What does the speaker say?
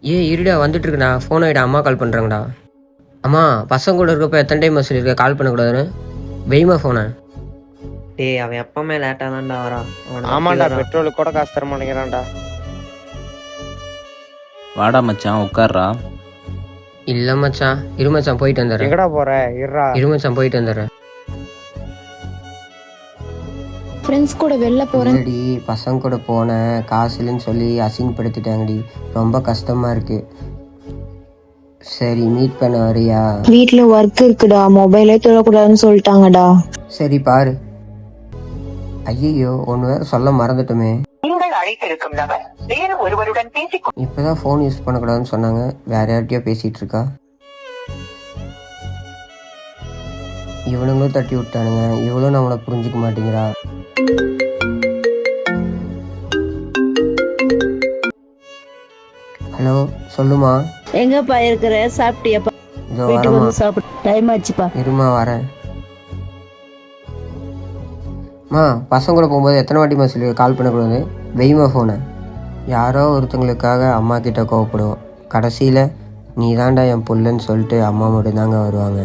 இருடா வந்துட்டு இருக்குண்ணா. ஃபோன் ஆகிடா, அம்மா கால் பண்ணுறாங்கடா. அம்மா பசங்க கூட இருக்கப்போ எத்தனை டைம் சொல்லியிருக்க கால் பண்ணக்கூடாதுன்னு? வெய்மா ஃபோனை. டேய் அவன் எப்பவுமே லேட்டா தான்டா வரான். ஆமாண்டா, பெட்ரோலுக்கு கூட காசு தர மாட்டேங்கிறான்டா. வாடா மச்சான் உட்கார்றா. இல்லை மச்சான், இரு மச்சான் போயிட்டு வந்துடுறேன். எங்கடா போற? இருடா. இரு மச்சான் போயிட்டு வந்துடுறேன். ஃப்ரெண்ட்ஸ் கூட வெளில போறேன். இல்லடி, பசங்க கூட போனேன், காசு இல்லைன்னு சொல்லி அசிங்கப்படுத்திட்டாங்கடி. ரொம்ப கஷ்டமா இருக்கு. சரி மீட் பண்ண வரியா? வீட்ல ஒர்க் இருக்குடா, மொபைலே தொடக்கூடாதுன்னு சொல்லிட்டாங்கடா. சரி பாரு. ஐயோ ஒன்று வேற சொல்ல மறந்துட்டோமே. இப்பதான் ஃபோன் யூஸ் பண்ணக்கூடாதுன்னு சொன்னாங்க, வேற யார்கிட்டயோ பேசிட்டு இருக்கா. இவனுங்களும் தட்டி விட்டானுங்க, இவளும் நம்மளை புரிஞ்சுக்க மாட்டேங்கிறா. ஹலோ சொல்லுமா. எங்கப்பா இருக்கிற? சாப்பிட்டியாப்பா? இதோ வீட்டுக்கு வரமா. வந்து சாப்பிடு, டைம் ஆச்சுப்பா. இருமா வரேன். பசங்க கூட போகும்போது எத்தனை வாட்டிமா சொல்லி கால் பண்ணக்கூடாது? வெய்மா ஃபோனை. யாரோ ஒருத்தங்களுக்காக அம்மா கிட்ட கோவப்படுவோம், கடைசியில் நீ தாண்டா என் புள்ளன்னு சொல்லிட்டு அம்மா மட்டும்தாங்க வருவாங்க.